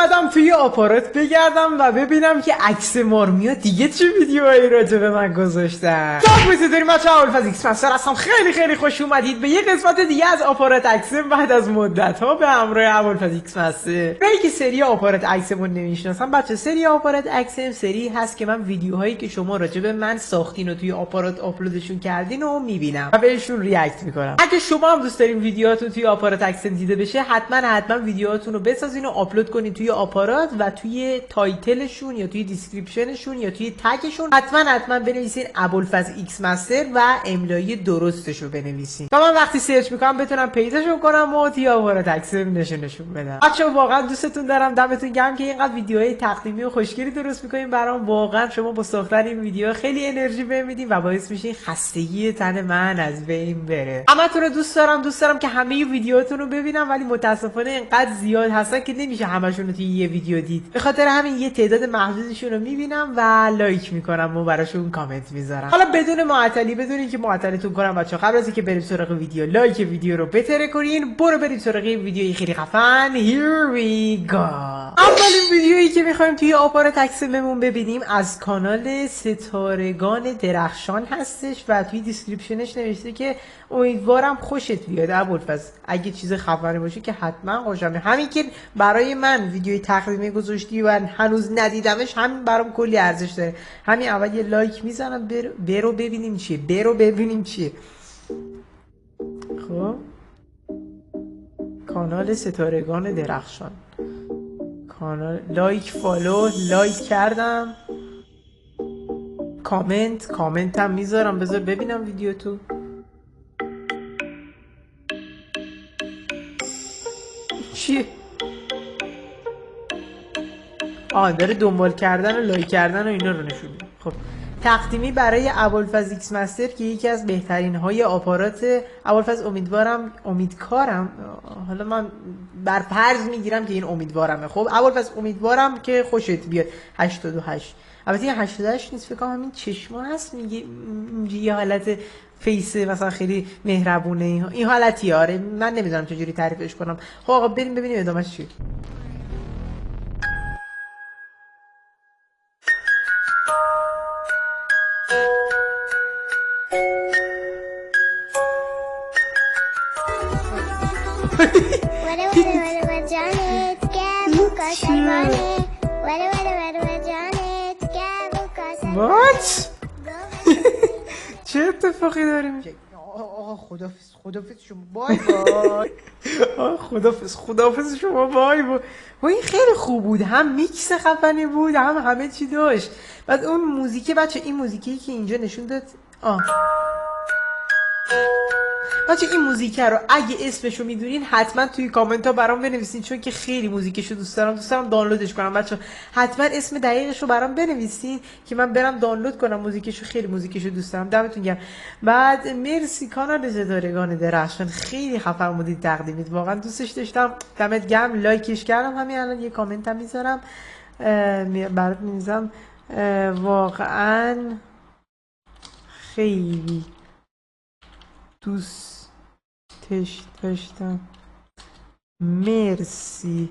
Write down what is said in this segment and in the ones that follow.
اومدم توی آپارات بگردم و ببینم که عکس مارمیا دیگه چه ویدیوهایی راجع به من گذاشتن. سلام داریم بچه‌ها، ابوالفضل ایکس مستر هستم. خیلی خوش اومدید به یه قسمت دیگه از آپارات اکسم بعد از مدت ها به همراه ابوالفضل ایکس مستر. برای که سری آپارات اکسمون نمیشناسم بچه، سری آپارات اکسم سری هست که من ویدیوهایی که شما راجع به من ساختین و توی آپارات آپلودشون کردین و میبینم و بهشون ریاکت میکنم. اگه شما هم دوست دارین ویدیوهاتون توی آپارات اکسم دیده بشه، حتما ویدیوهاتون رو بسازین و آپلود کنین توی آپارات و توی تایتلشون یا توی دیسکریپشنشون یا توی تگشون حتما بنویسین ابوالفضل ایکس مستر و املایی درستشو بنویسین تا من وقتی سرچ میکنم بتونم پیداشو کنم و توی آپارات اکسم نشون بدم. بچه‌ها واقعا دوستتون دارم، دمتون گرم که اینقدر ویدیوهای تقدیمی و خوشگلی درست میکنین برام. واقعا شما با ساختن این ویدیو خیلی انرژی بهم میدین و باعث میشین خستگی تن من از بین بره. همتون رو دوست دارم که همه ویدیوهاتون رو ببینم، ولی متاسفانه اینقدر زیاد هستن که نمیشه همشون رو توی یه ویدیو دید. به خاطر همین یه تعداد محدودشون رو میبینم و لایک میکنم و براشون کامنت میذارم. حالا بدون معطلی، بدون اینکه معطلتون کنم بچه‌ها، قبل از اینکه بریم سراغ ویدیو، لایک ویدیو رو بتره کنین. بریم سراغ ویدیوی خیلی خفن. Here we go. اولین ویدیویی که میخوایم توی آپارات اکسممون ببینیم از کانال ستارگان درخشان هستش و توی دیسکریپشنش نوشته که امیدوارم خوشت بیاد ابوالفضل. اگه چیز خفنی باشه که حتما خوشم. همین که برای من ویدیوی تقدیمی گذاشتی و هنوز ندیدمش، همین برام کلی ارزش داره. همین اول یه لایک میزنم. برو ببینیم چیه. خب کانال ستارگان درخشان، کانال، لایک، فالو، لایک کردم، کامنت هم میذارم. بذار ببینم ویدیو تو. چیه؟ داره دنبال کردن و لایک کردن و اینا رو نشون میده. خب تقدیمی برای ابوالفضل ایکس مستر که یکی از بهترین های آپارات. ابوالفضل امیدکارم، حالا من بر فرض میگیرم که این امیدوارمه. خب ابوالفضل امیدوارم که خوشت بیاد. 88. البته این 88 نیست، فکر کنم همین چشما هست. میگه یه حالت فیس مثلا خیلی مهربونه، این حالتی. آره من نمیدونم چجوری تعریفش کنم. خب آقا بریم ببینیم ادامهش چیه. What؟ چه اتفاقی داریم؟ آقا خدافظ شما، بای خدافظ شما، بای. این خیلی خوب بود، هم میکس خفنی بود، هم همه چی داشت. بعد اون موزیک بچه، این موزیکی که اینجا نشون داد، بچه این موزیکه رو اگه اسمشو میدونین حتما توی کامنت ها برام بنویسین، چون که خیلی موزیکشو دوست دارم دانلودش کنم. بچه حتما اسم دقیقش رو برام بنویسین که من برم دانلود کنم موزیکشو. خیلی موزیکشو دوست دارم. دمتون گرم. بعد مرسی کانال ستارگان درخشان، خیلی خفن بودید تقدیمت، واقعا دوستش داشتم. دمت گرم. لایکش کردم. همین الان یه کامنت هم میذارم برات میذارم. واقعا خیلی دوستش داشتم. مرسی.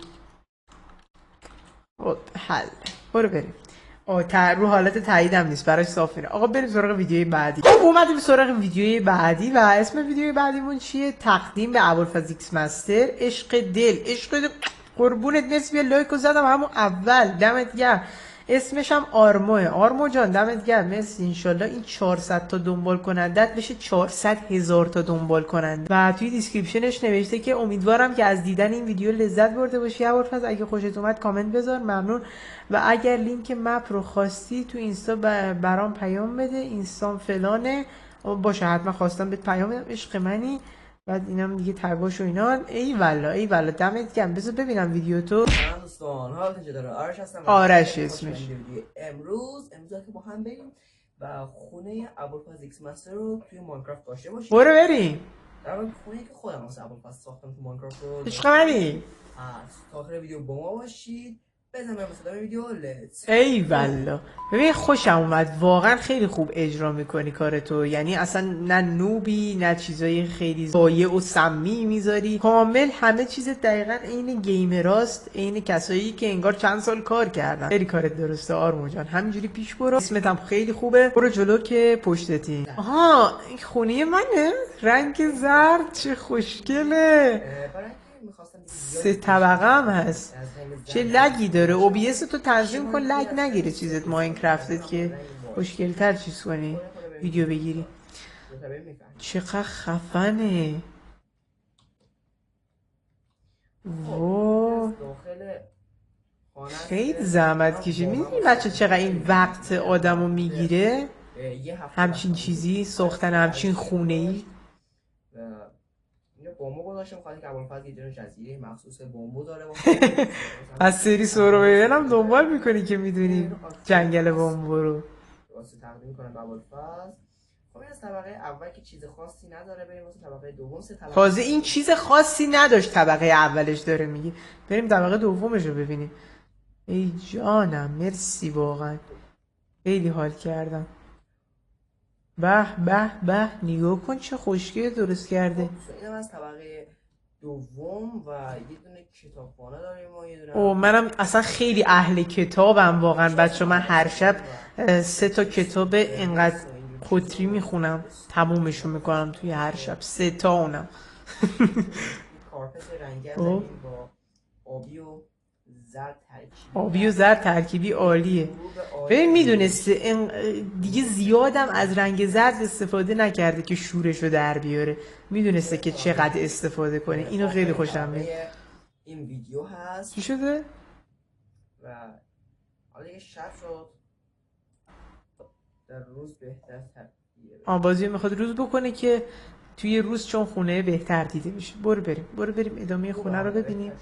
حل. برو بریم. رو حالت تاییدم نیست، براش صاف میره. آقا بریم سراغ ویدیوی بعدی. خب اومدیم سراغ ویدیوی بعدی و اسم ویدیوی بعدیمون چیه؟ تقدیم به ابوالفضل ایکس مستر. عشق دل قربونت، مرسی. بیا لایکو زدم همون اول، دمت گرم. اسمش هم آرمو جان، دمت گرم، مرسی. انشالله این 400 تا دنبال کنندت بشه 400,000 تا دنبال کننده. و توی دیسکریپشنش نوشته که امیدوارم که از دیدن این ویدیو لذت برده باشی ابوالفضل. اگه خوشت اومد کامنت بذار، ممنون. و اگر لینک مپ رو خواستی تو اینستا برام پیام بده. اینستام فلانه باشه، حتما خواستم بهت پیام بدم. عشق منی. بعد اینم دیگه تگاش و اینا. ای والا دمت گرم. بذار ببینم ویدیو تو. دوستان حالتون چطوره؟ آرش هستم. آرش اسمش. امروز که با هم بریم و خونه ابوالفضل ایکس مستر رو توی ماینکرافت داشته باشیم. برو بریم. در واقع خونه‌ای که خودم واسه ابوالفضل ساختم تو ماینکرافت رو. عشق منی. تا آخر ویدیو با ما باشید بزن بریم واسه ویدیو لیتس. ای والله ببین خوشم اومد واقعا خیلی خوب اجرا میکنی کارتو، یعنی اصلا نه نوبی نه چیزای خیلی ضایع و سمی میذاری، کامل همه چیز دقیقا عین گیمراست، عین کسایی که انگار چند سال کار کردن. خیلی کارت درسته آرمو جان، همینجوری پیش برو. اسمت هم خیلی خوبه، برو جلو که پشتتی. آها این خونه منه، رنگ زرد چه خوشگله، برای اینکه می‌خواستم 3 طبقه هم هست. چه لگی داره، OBS تو تنظیم کن لگ نگیره چیزت ماینکرافتت که خوشگل‌تر چیز کنی ویدیو بگیری. چقدر خفنه. واه خیلی زحمت کشید. میدونی بچه چقدر این وقت آدمو میگیره همچین چیزی ساختن همچین خونه‌ای. اینجا بمبو گذاشتم، خاطر که ابوالفضل یه دونه جزیره مخصوص بمبو داره. از سری سورو هم دنبال میکنی که میدونی جنگل بمبو رو. واسه تقدیم کنم به ابوالفضل. خب این از طبقه اول که چیز خاصی نداره، بریم واسه طبقه دوم. 3 طبقه تازه این چیز خاصی نداشت طبقه اولش داره میگی، بریم طبقه دومش رو ببینیم. ای جانم مرسی واقعا خیلی حال کردم. به به به نگاه کن چه خوشگل درست کرده. اینم از طبقه دوم و یه دونه کتابخانه داریم و یه دونه. او منم اصلا خیلی اهل کتابم واقعا بچه، من هر شب 3 تا کتاب اینقدر کتری میخونم تمومشو میکنم توی هر شب 3 تا اونم. کارپت رنگی با آبی و زرد ترکیبی. آبی و زرد ترکیبی عالیه. ببین میدونسته دیگه زیادم از رنگ زرد استفاده نکرده که شورشو در بیاره، میدونسته که چقدر استفاده کنه. اینو خیلی خوشم میاد. این ویدیو هست چی شده؟ و حالا یه شب شد در روز بهتر بازی میخواد روز بکنه که توی روز چون خونه بهتر دیده میشه. برو بریم ادامه خونه رو ببینیم.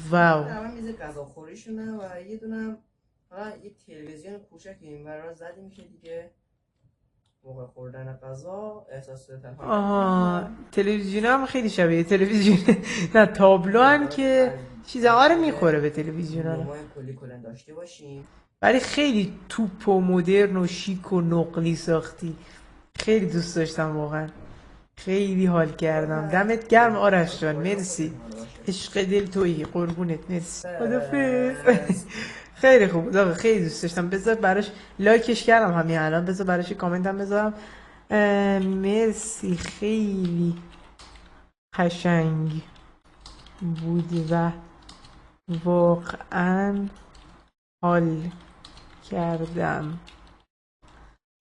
واو من میز غذاخوریشونه و یه دونه حالا یه تلویزیون کوچک اینور زدیم که دیگه موقع خوردن غذا احساس تنهایی. تلویزیون هم خیلی شبیه تلویزیون نه تابلو هم که چیزا رو میخوره به تلویزیون ها. کلی کلن داشته باشیم ولی خیلی توپ و مدرن و شیک و نقلی ساختی. خیلی دوست داشتم واقعا، خیلی حال کردم. دمت گرم آرش جان، مرسی، عشق دل تویی، قربونت، مرسی، خدافظ. خیلی خوب آقا، خیلی دوست داشتم. بذار براش لایکش کردم همین الان، بذار براش کامنت هم بذارم. مرسی خیلی قشنگ بودی و واقعا حال کردم.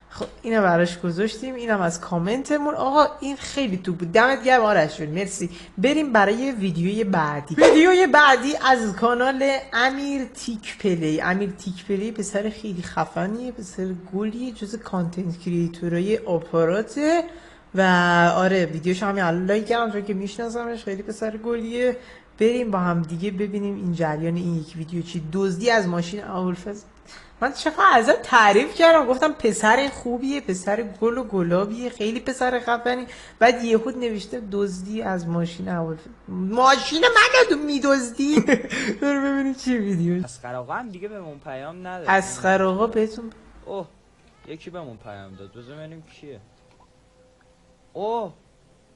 خب اینو براش گذاشتیم، اینم از کامنتمون. آقا این خیلی تو بود، دمت گرم آرش جون، مرسی. بریم برای ویدیوی بعدی. ویدیوی بعدی از کانال امیر تیک پلی. امیر تیک پلی پسر خیلی خفنیه، پسر گلیه، جز کانتنت کریئتورای آپاراته و آره ویدیوش همین الان لایک کردم چون که میشناسمش، خیلی پسر گلیه. بریم با هم دیگه ببینیم این جریان این یک ویدیو چی. دزدی از ماشین ابوالفضل. من چقدر ازت تعریف کردم، گفتم پسر خوبیه، پسر گل و گلابیه، خیلی پسر خفنی. بعد یهود نوشته دزدی از ماشین ابوالفضل. ماشین منو میدزدی. برو ببینیم چی ویدیو. اسقر آقا هم دیگه بهمون پیام نداد. اسقر آقا بهتون اوه یکی بهمون پیام داد، بذار ببینیم کیه. اوه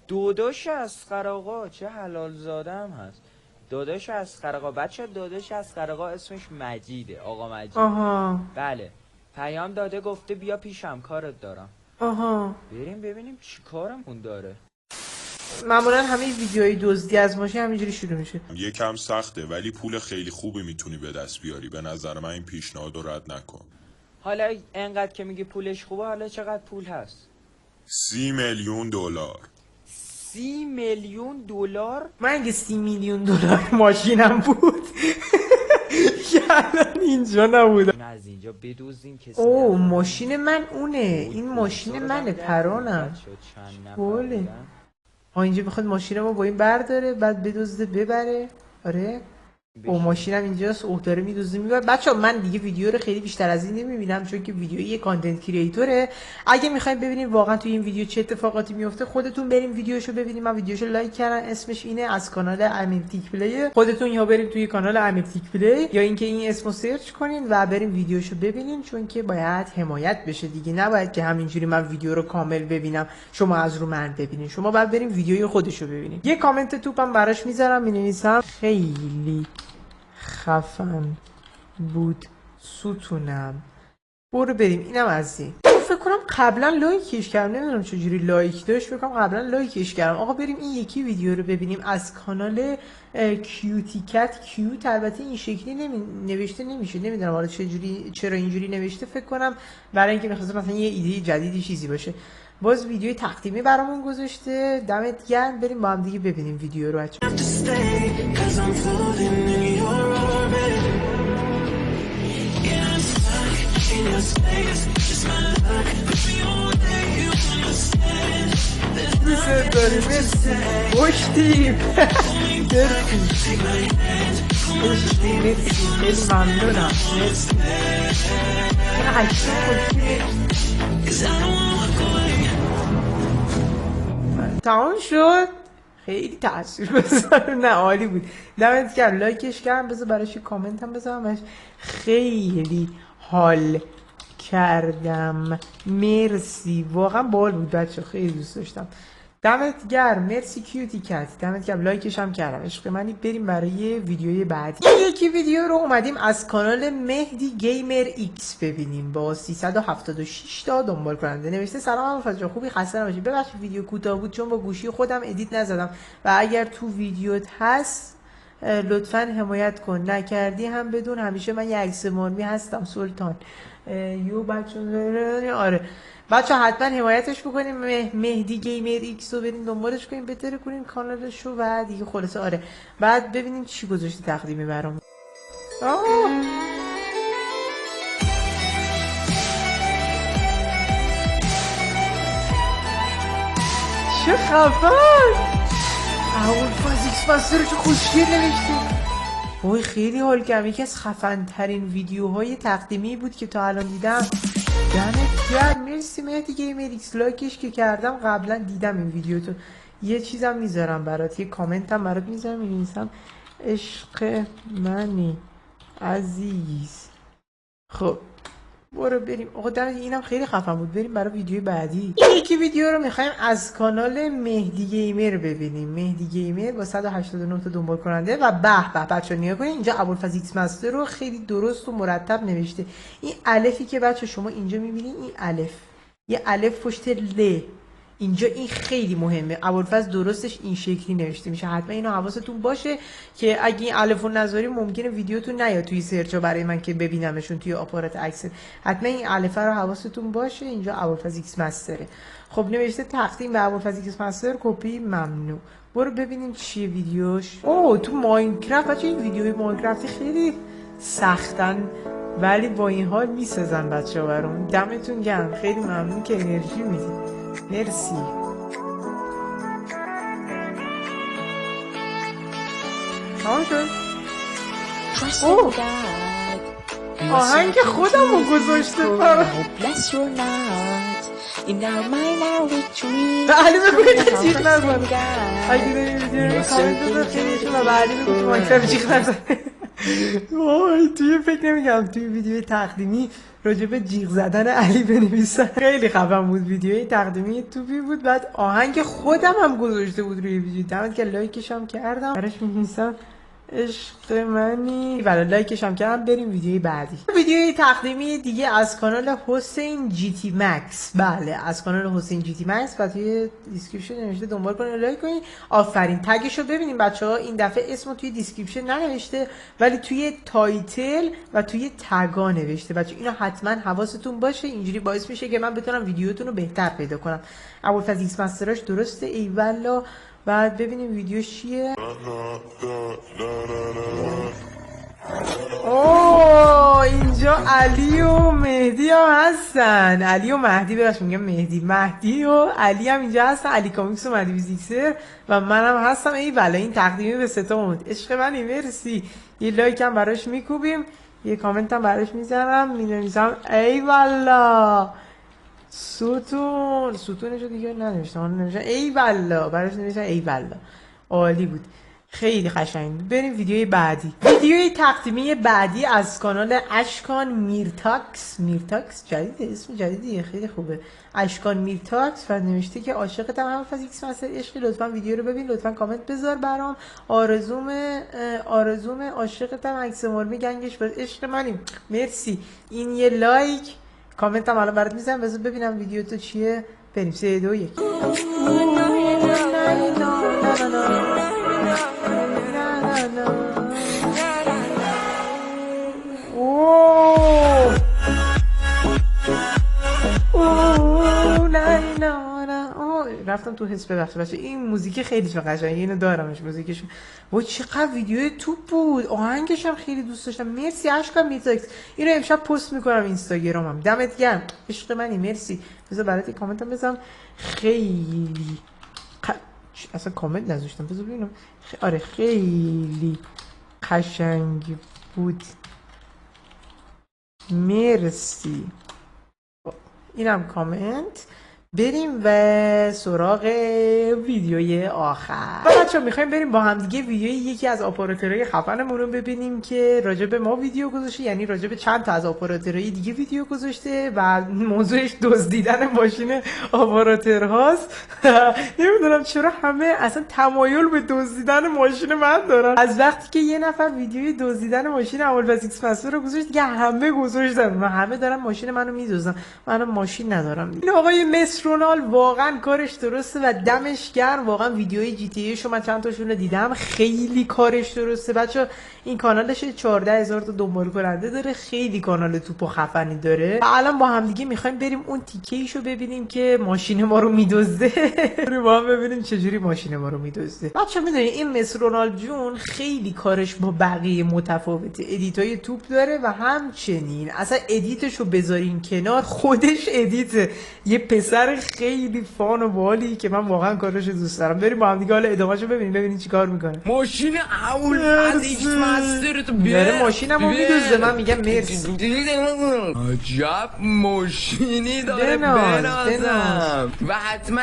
داداش اسقر آقا، چه حلال زاده هم هست. داداش اسقر آقا. بچه داداش اسقر آقا اسمش مجیده، آقا مجید. آها بله پیام داده، گفته بیا پیشم کارت دارم. آها بریم ببینیم چی کارمون داره. معمولا همه ویدیوهای دزدی از ماشین همینجوری شروع میشه. یکم سخته ولی پول خیلی خوبی میتونی به دست بیاری. به نظر من این پیشنهاد رو رد نکن. حالا انقدر که میگی پولش خوبه، حالا چقدر پول هست؟ 30 میلیون دلار. 30 میلیون دلار؟ من اگه 30 میلیون دلار ماشینم بود که الان اینجا نبودم. این از اینجا بدوزیم کسی. اوه ماشین من اونه، این ماشین منه پرانم. بله اینجا میخواد ماشینمو با این برداره بعد بدزده ببره. آره با ماشینم اینجاست، داره میدوزه میبره. بچه‌ها من دیگه ویدیو رو خیلی بیشتر از این نمیبینم چون که ویدیو یه کانتنت کریئتوره. اگه میخوایم ببینید واقعا توی این ویدیو چه اتفاقاتی میفته خودتون بریم ویدیوشو ببینید. من ویدیوشو لایک کردم، اسمش اینه، از کانال امیرتیک پلی. خودتون یا بریم توی کانال امیرتیک پلی یا اینکه این اسمو سرچ کنین و بریم ویدیوشو ببینین چون که باید حمایت بشه دیگه. نباید که همینجوری من ویدیو رو کامل ببینم شما از رو من ببینین. شما باید بریم ویدیوی خودشو ببینین. یه کامنت توپم براش میذارم، مینویسم خیلی خفن بود ستونم. برو بریم. اینم از این. فکر کنم قبلا لایکش کردم، نمیدونم چجوری لایک داشت، فکر کنم قبلا لایکش کردم. آقا بریم این یکی ویدیو رو ببینیم از کانال کیوتی کت کیوت. البته این شکلی نوشته نمیشه، نمیدونم حالا چرا اینجوری نوشته. فکر کنم برای اینکه می‌خواسته مثلا یه ایده جدیدی چیزی باشه. باز ویدیوی تقدیمی برامون گذاشته. دمت گرم. بریم با هم دیگه ببینیم ویدیو رو بچه‌ها. دوست داری مرسی خوشتیم مرسی خیلی ممنونم. مرسی تمام شد. خیلی تاثیر بذاره. نه عالی بود. دمت گرم. لایکش کردم. بذار براش کامنت هم بذارمش. خیلی حال کردم. مرسی. واقعا باحال بود بچه. خیلی دوست داشتم. دمت گرم. مرسی کیوتی کت. دمت گرم. لایکش هم کردم. عشق منی. بریم برای ویدیوی بعدی. یکی ویدیو رو اومدیم از کانال مهدی گیمر ایکس ببینیم با 376 تا دنبال کننده. نوشته سلام ابوالفضل خوبی، خسته نباشی. ببخشید ویدیو کوتاه بود چون با گوشی خودم ادیت نزدم و اگر تو ویدیوت هست لطفاً حمایت کن. نکردی هم بدون همیشه من یه عکس مرمی هستم سلطان. یو بچه آره بچه حتما حمایتش بکنیم. مهدی گیمر ایکس رو بریم دنبالش کنیم، بهتره کنیم کانالش رو و دیگه خلاصه. آره بعد ببینیم چی گذاشته تقدیمی برام. چه خفن. ابوالفضل ایکس مستر چه خوشگل نوشته. وای خیلی حال کردم. یکی از خفن ترین ویدیوهای تقدیمی بود که تا الان دیدم. دمت گرم. مرسی مهدی گیمر ایکس. لایکش که کردم قبلا دیدم این ویدیو تو. یه چیزم میذارم برات، یه کامنت هم برات میذارم، می‌نویسم عشق منی عزیز. خب برو بریم. آقا دمت اینم خیلی خفن بود. بریم برای ویدیوی بعدی. یکی ویدیو رو میخوایم از کانال مهدی گیمر ببینیم. مهدی گیمر با 189 تا دنبال کننده و به بچه‌ها نگاه کنید اینجا ابوالفضل ایکس مستر رو خیلی درست و مرتب نوشته. این الفی که بچه شما اینجا میبینید این الف، یه الف پشت ل اینجا، این خیلی مهمه. ابوالفضل درستش این شکلی نوشته میشه. حتما اینو حواستون باشه که اگه این الفو نذاری ممکنه ویدیوتون نیاد توی سرچ برای من که ببینمشون توی آپارات عکس. حتما این الفه رو حواستون باشه. اینجا ابوالفضل ایکس مستره. خب نوشته تقدیم به ابوالفضل ایکس مستر، کپی ممنوع. برو ببینیم چیه ویدیوش. تو ماینکرافت بچه این ویدیوی ماینکرافتی خیلی سختن ولی با این حال میسازن بچه‌ها برام. دمتون گرم. خیلی ممنون که انرژی میدید. مرسی. تمام شد. آهنگ خودم رو گذاشته برام. علی بگوید تا جیغ نزن. اگه داریم ویدیو رو کامنت بذار خیلی شما و علی بگوید تو مایکرافت جیغ نزن. وای توی فکر نمیگم توی ویدیو تقدیمی راجب جیغ زدن علی بنویسم. خیلی خفن بود. ویدیوی تقدیمی توپی بود. بعد آهنگ خودم هم گذاشته بود روی ویدیو. دمت که لایکش هم کردم. براش می‌نویسم عشق منی. بله لایکش هم کردم. بریم ویدیوی بعدی. ویدیوی تقدیمی دیگه از کانال حسین جی تی مکس. بله از کانال حسین جی تی مکس و توی دیسکریپشن نوشته دنبال کنید لایک کنید. آفرین. تگش رو ببینیم بچه‌ها. این دفعه اسمو توی دیسکریپشن ننوشته ولی توی تایتل و توی تگا نوشته. بچه‌ها اینو حتما حواستون باشه. اینجوری باعث میشه که من بتونم ویدیوتون رو بهتر پیدا کنم. ابوالفضل ایکس مستراش درسته. ای والله. بعد ببینیم ویدیوش چیه. اینجا علی و مهدی هم هستن، علی و مهدی، براش میگم مهدی و علی هم اینجا هستن، علی کامیکس و مهدی فیزیکسر و منم هستم. ای بله این تقدیمی به ستا اومد. عشق منی مرسی. یه لایک هم براش میکوبیم، یه کامنت هم براش میزنم، مینویسم ای والله. ستونشو دیگه ننوشتم، ننوشتم ای والله، براش نوشتم ای والله. عالی بود، خیلی قشنگ. بریم ویدیوی بعدی. ویدیوی تقدیمی بعدی از کانال اشکان میرتاکس جدیده، اسم جدیدیه، خیلی خوبه. اشکان میرتاکس و نوشته که عاشقتم هم از ایکس مستر عشقی، لطفا ویدیو رو ببین، لطفا کامنت بذار برام. آرزوم عاشقتم عکس مرمی گنگش باز. عشق منیم مرسی. این یه لایک، کامنت هم الان برات میذارم، بذار ببینم ویدیو تو چیه. بریم 3 2 1. رفتم تو حس. ببخشید بچه این موزیک خیلی قشنگه، اینو دارمش موزیکش. وای چقدر ویدیو توپ بود، آهنگش هم خیلی دوست داشتم. مرسی اشکان میتاکس، اینو امشب پست میکنم اینستاگرامم. دمت گرم عشق منی مرسی. بذار برات کامنت هم بزنم. خیلی اصلا کامنت نذاشتم، بذار ببینم. آره خیلی قشنگ بود مرسی. اینم کامنت. بریم و سراغ ویدیوی آخر. بچه میخوایم بریم با هم دیگه ویدیوی یکی از آپاراتورهای خفنمون رو ببینیم که راجع به ما ویدیو گذاشته، یعنی راجع به چند تا از آپاراتورهای دیگه ویدیو گذاشته و موضوعش دزدیدن ماشین آپاراتورهاست. نمیدونم چرا همه اصلا تمایل به دزدیدن ماشین من دارن. از وقتی که یه نفر ویدیوی دزدیدن ماشین ابوالفضل ایکس مستر رو گذاشت دیگه همه گذاشتن و همه دارن ماشین منو میدزدن. منم ماشین ندارم. این آقای مسترونال واقعا کارش درسته و دمش گرم. واقعا ویدیوی جی تی ای شو من چند تاشون رو دیدم، خیلی کارش درسته. بچا این کانالش 14000 تا دنبال کننده داره، خیلی کانال توپ و خفنی داره. و الان با هم دیگه میخوایم بریم اون تیکه‌ایشو ببینیم که ماشین ما رو میدزده. بریم با هم ببینیم چجوری ماشین ما رو میدزده. بچا میدونید این مسترونال جون خیلی کارش با بقیه متفاوته، ادیتای توپ داره و همچنین اصلا ادیتشو بذارین کنار، خودش ادیته. یه پسر خیلی فان و بالی که من واقعا کارش دوست دارم. بریم با هم دیگه حالا ادامهشو ببینیم چیکار میکنه. ماشین ابوالفضل ایکس مستر تو داره ماشینمو میدزده. من میگم مرسی. عجب ماشینی داره بنازم. و حتما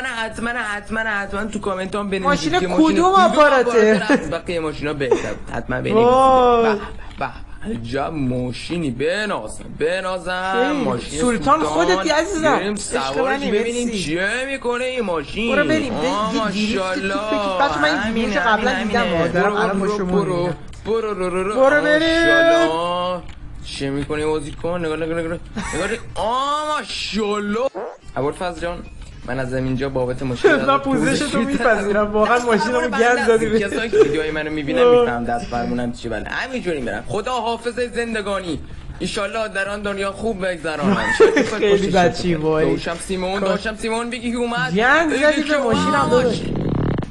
تو کامنت هم بنویسید ماشین که کدوم آپاراته از بقیه ماشینا بهتر. حتما بنویسید. عجب ماشینی بنازم ماشین سلطان خودتی عزیزم. بریم سوارش ببینیم چیه میکنه این ماشین. برو بریم. ماشاءالله. بچه من این ویدیوشو قبلا دیدم، دارم الان با شما میبینم. برو بریم. چه میکنی بازی کن. نگاه ماشاءالله. ابوالفضل جان من از اینجا بابت ماشین من پوزشتو میپذیرم، واقعا ماشینمو گند زدی. کسایی که ویدیوهای منو میبینن میفهم دست فرمونم چی. بله همینجوری میرم. خدا حافظ زندگانی، ایشالله در آن دنیا خوب بگذرانم. خیلی بچی وای. داشتم سیمون بگی که اومد گند زدی به ماشینم داداش.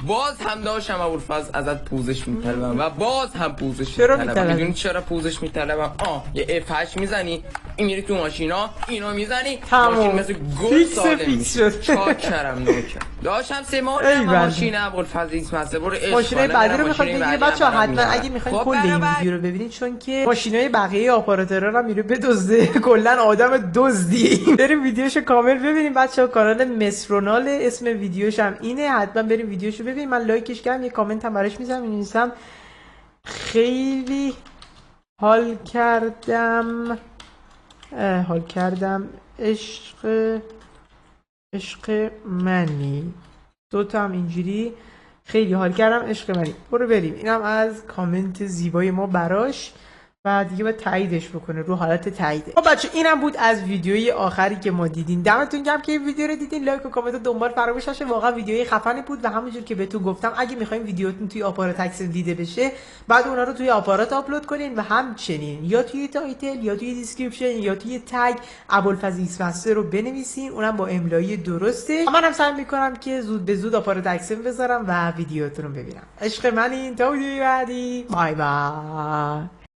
باز هم داشتم ابوالفضل ازت پوزش میطلبم و باز هم پوزش چرا میطلبم. میدونی چرا پوزش میطلبم؟ یه F8 میزنی، این میری تو ماشینا، اینو میزنی، ماشین مثل گل سالم میشه. چاکرم نوکر. داشتم سیمون ماشین ابوالفضل ایکس مستر. برو ماشینای بعدی رو میخواد بگیره. بچه‌ها حتما اگه میخواین کل این ویدیو رو ببینید، چون که ماشینای بقیه آپاراتورها رو میره بدزده، کلا آدم دزدی. بریم ویدیوشو کامل ببینیم بچه‌ها. کانال مسترونال اسم ویدیوش هم اینه، حتما بریم ویدیوشو ببینیم. من لایکش کردم، یه کامنت هم براش میذارم، می‌نویسم خیلی حال کردم عشق منی. دوتا هم اینجوری خیلی حال کردم عشق منی. برو بریم. اینم از کامنت زیبای ما براش و دیگه باید تاییدش بکنه، رو حالت تاییده. خب بچه اینم بود از ویدیوی آخری که ما دیدین. دمتون گرم که این ویدیو رو دیدین. لایک و کامنت و دنبال فراموش نشه. واقعا ویدیوی خفنی بود و همونجور که بهتون گفتم اگه میخواین ویدیوتون توی آپارات اکسل دیده بشه، بعد اونا رو توی آپارات آپلود کنین و همچنین یا توی تایتل یا توی دیسکریپشن یا توی تگ ابوالفضل ایکس مستر رو بنویسین، اونم با املایی درسته. منم سعی میکنم که زود به زود آپارات اکسل بذارم و ویدیوتون رو ببینم. عشق منین. تا ویدیوی بعدی. بای بای.